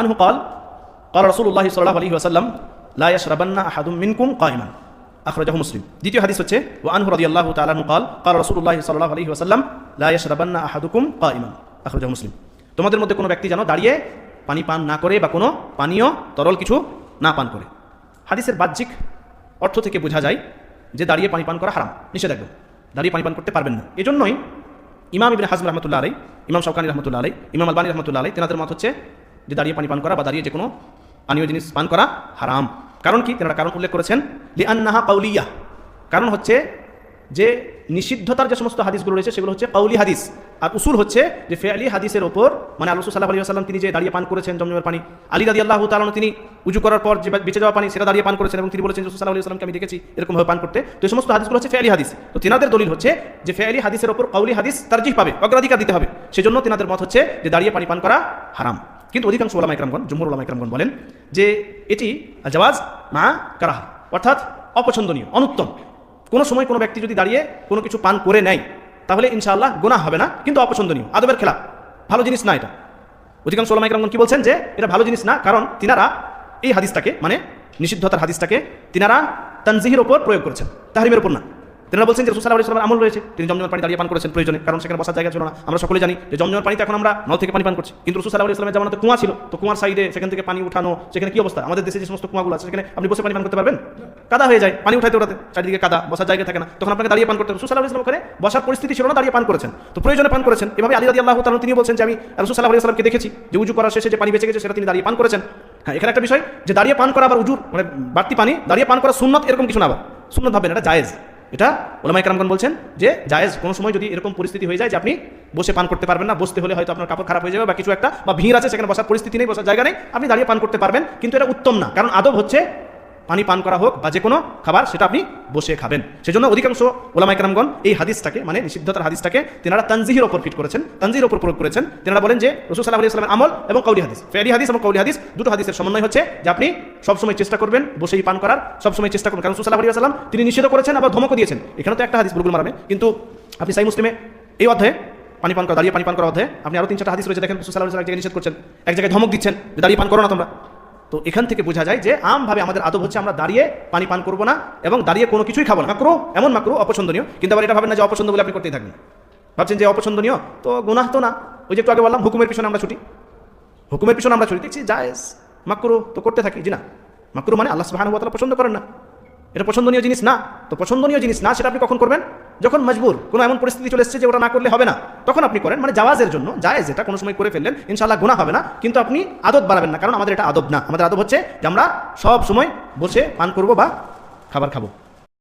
আনহু قال قال رسول الله صلى الله عليه وسلم لا يشربن احد منكم قائما আখরাজাহু মুসলিম। দ্বিতীয় হাদিস হচ্ছে ওয়া আনহু রাদিয়াল্লাহু তাআলা আনহু قال قال رسول الله صلى الله عليه وسلم لا يشربن احدكم قائما আখরাজাহু মুসলিম। তোমাদের মধ্যে কোনো ব্যক্তি যেন দাঁড়িয়ে পানি পান না করে বা কোনো পানীয় তরল কিছু না পান করে। হাদিসের বাহ্যিক অর্থ থেকে বোঝা যায় যে দাঁড়িয়ে পানি পান করা হারাম, নিষেধাজ্ঞা, দাঁড়িয়ে পানি পান করতে পারবেন না। এজন্যই ইমাম ইবনে হাজম রাহমাতুল্লাহ আলাইহি, ইমাম শাওকানি রাহমাতুল্লাহ আলাইহি, ইমাম আলবানী রাহমাতুল্লাহ আলাইহি তেনাদের মত হচ্ছে যে দাঁড়িয়ে পানি পান করা বা দাঁড়িয়ে যে কোনো পানীয় জিনিস পান করা হারাম। কারণ কি? তেনারা কারণ উল্লেখ করেছেন লিআন্নাহা কাউলিয়া, কারণ হচ্ছে যে নিষিদ্ধতার যে সমস্ত হাদিসগুলো রয়েছে সেগুলো হচ্ছে কাউলি হাদিস, আর উসুল হচ্ছে যে ফেয়ালি হাদিসের ওপর, মানে আল্লাহ সাল্লাল্লাহু আলাইহি ওয়াসাল্লাম তিনি যে দাঁড়িয়ে পান করেছেন জমজমের পানি, আলী রাদিয়াল্লাহু তাআলা তিনি উজু করার পর যে বেঁচে যাওয়া পানি সেটা দাঁড়িয়ে পান করেছেন এবং তিনি বলেছেন রাসূল সাল্লাল্লাহু আলাইহি ওয়াসাল্লামকে আমি দেখেছি এরকমভাবে পান করতে। তো এই সমস্ত হাদিসগুলো হচ্ছে ফেয়ালি হাদিস। তো তিনাদের দলিল হচ্ছে যে ফেয়ালি হাদিসের ওপর কাউলি হাদিস তারজিহ পাবে, অগ্রাধিকার দিতে হবে। সেজন্য তিনাদের মত হচ্ছে যে দাঁড়িয়ে পানি পান করা হারাম। কিন্তু অধিকাংশ উলামা ইকরামগণ, জমহুর উলামা ইকরামগণ বলেন যে এটি জাওয়াজ মা কারাহা, অর্থাৎ অপছন্দনীয়, অনুত্তম। কোনো সময় কোনো ব্যক্তি যদি দাঁড়িয়ে কোনো কিছু পান করে নেয় তাহলে ইনশাআল্লাহ গুনাহ হবে না, কিন্তু অপছন্দনীয়, আদবের খেলাফ, ভালো জিনিস না এটা। অধিকাংশ উলামা ইকরামগণ কি বলছেন যে এটা ভালো জিনিস না, কারণ তিনারা এই হাদিসটাকে, মানে নিষিদ্ধতার হাদিসটাকে তিনারা তানজিহের উপর প্রয়োগ করেছেন, তাহরিমের উপর না। তিনারা বলছেন যে রাসূল সাল্লাল্লাহু আলাইহি ওয়াসাল্লামের আমল রয়েছে, তিনি জমজমের পানি দাঁড়িয়ে পান করেছেন প্রয়োজনে, কারণ সেখানে বসার জায়গা ছিল না। আমরা সকলে জানি যে জমজমের পানিতে এখন আমরা নল থেকে পানি পান করছি, কিন্তু রাসূল সাল্লাল্লাহু আলাইহি ওয়াসাল্লামের জামানাতে কুয়া ছিল, তো কুয়ার সাইডে সেখান থেকে পানি উঠানো, সেখানে কি অবস্থা? আমাদের দেশে যে সমস্ত কুয়াগুলো আছে সেখানে আপনি বসে পানি পান করতে পারবেন? কাদা হয়ে যায়, পানি উঠাইতে ওঠাতে চারিদিকে কাদা, বসার জায়গা থাকে না, তখন আপনাকে দাঁড়িয়ে পান করতে। রাসূল সাল্লাল্লাহু আলাইহি ওয়াসাল্লাম ওখানে বসার পরিস্থিতি ছিল না, দাঁড়িয়ে পান করেছেন, তো প্রয়োজনে পান করেছেন। এভাবে আলী রাদিয়াল্লাহু তাআলা তিনি বলছেন যে আমি রাসূল সাল্লাল্লাহু আলাইহি ওয়াসাল্লামকে দেখেছি যে উজু করার শেষে যে পানি বেঁচে গেছে সেটা তিনি দাঁড়িয়ে পান করেছেন। হ্যাঁ, এখানে একটা বিষয় যে দাঁড়িয়ে পান করা আবার উজুর মানে বাড়তি পানি দাঁড়িয়ে পান করা সুন্নাত এরকম কিছু না, আবার সুন্নাত ভাববেন, এটা জায়েজ। এটা উলামা ইকরামগণ বলছেন যে জায়েজ। কোনো সময় যদি এরকম পরিস্থিতি হয়ে যায় যে আপনি বসে পান করতে পারবেন না, বসতে হলে হয়তো আপনার কাপড় খারাপ হয়ে যাবে বা কিছু একটা, বা ভিড় আছে সেখানে বসার পরিস্থিতি নেই, বসার জায়গা নেই, আপনি দাঁড়িয়ে পান করতে পারবেন, কিন্তু এটা উত্তম না। কারণ আদব হচ্ছে পানি পান করা হোক বা যে কোনো খাবার সেটা আপনি বসে খাবেন। সেজন্য অধিকাংশ উলামা ইকরামগণ এই হাদিসটাকে, মানে নিষিদ্ধতার হাদিসটাকে তিনারা তানজিহের উপর ফিট করেছেন, তানজিহের উপর প্রয়োগ করেছেন। তিনারা বলেন যে রাসূল সাল্লাল্লাহু আলাইহি ওয়াসাল্লামের আমল এবং কাউলি হাদিস, ফেয়ালি হাদিস এবং কাউলি হাদিস, দুটো হাদিসের সমন্বয় হচ্ছে যে আপনি সবসময় চেষ্টা করবেন বসেই পান করার, সবসময় চেষ্টা করুন। কারণ রাসূল সাল্লাল্লাহু আলাইহি ওয়াসাল্লাম তিনি নিষেধ করেছেন, আবার ধমকও দিয়েছেন। এখানে তো একটা হাদিস বুলুগুল মারামে, কিন্তু আপনি সাহিহ মুসলিমে এই অধ্যায়ে পানি পান করা, দাঁড়িয়ে পানি পান করা অধ্যায়ে আপনি আরও 3-4টা হাদিস রয়েছে, দেখেন রাসূল সাল্লাল্লাহু আলাইহি ওয়াসাল্লাম এক জায়গায় নিষেধ করছেন, এক জায়গায় ধমক দিচ্ছেন যে দাঁড়িয়ে পান করো না তোমরা। তো এখান থেকে বোঝা যায় যে আমভাবে আমাদের আদব হচ্ছে আমরা দাঁড়িয়ে পানি পান করবো না এবং দাঁড়িয়ে কোনো কিছুই খাবো না। মাকরুহ, এমন মাকরুহ, অপছন্দনীয়। কিন্তু আবার এটা ভাবেন না যে অপছন্দ বলে আপনি করতেই থাকবেন, ভাবছেন যে অপছন্দনীয় তো গুনাহ তো না। ওই যে একটু আগে বললাম হুকুমের পিছনে আমরা ছুটি, হুকুমের পিছনে আমরা ছুটি, দেখছি জায়েজ, মাকরুহ তো করতে থাকি। জি না, মাকরুহ মানে আল্লাহ সুবহানাহু ওয়া তাআলা পছন্দ করেন না, এটা পছন্দনীয় জিনিস না। তো পছন্দনীয় জিনিস না সেটা আপনি কখন করবেন? যখন মজবুর, কোনো এমন পরিস্থিতি চলে এসেছে যে ওটা না করলে হবে না, তখন আপনি করেন, মানে জাওয়াজের জন্য, জায়েজ। এটা কোনো সময় করে ফেললেন ইনশাআল্লাহ গুনাহ হবে না, কিন্তু আপনি আদব বাড়াবেন না, কারণ আমাদের এটা আদব না। আমাদের আদব হচ্ছে যে আমরা সব সময় বসে পান করবো বা খাবার খাবো।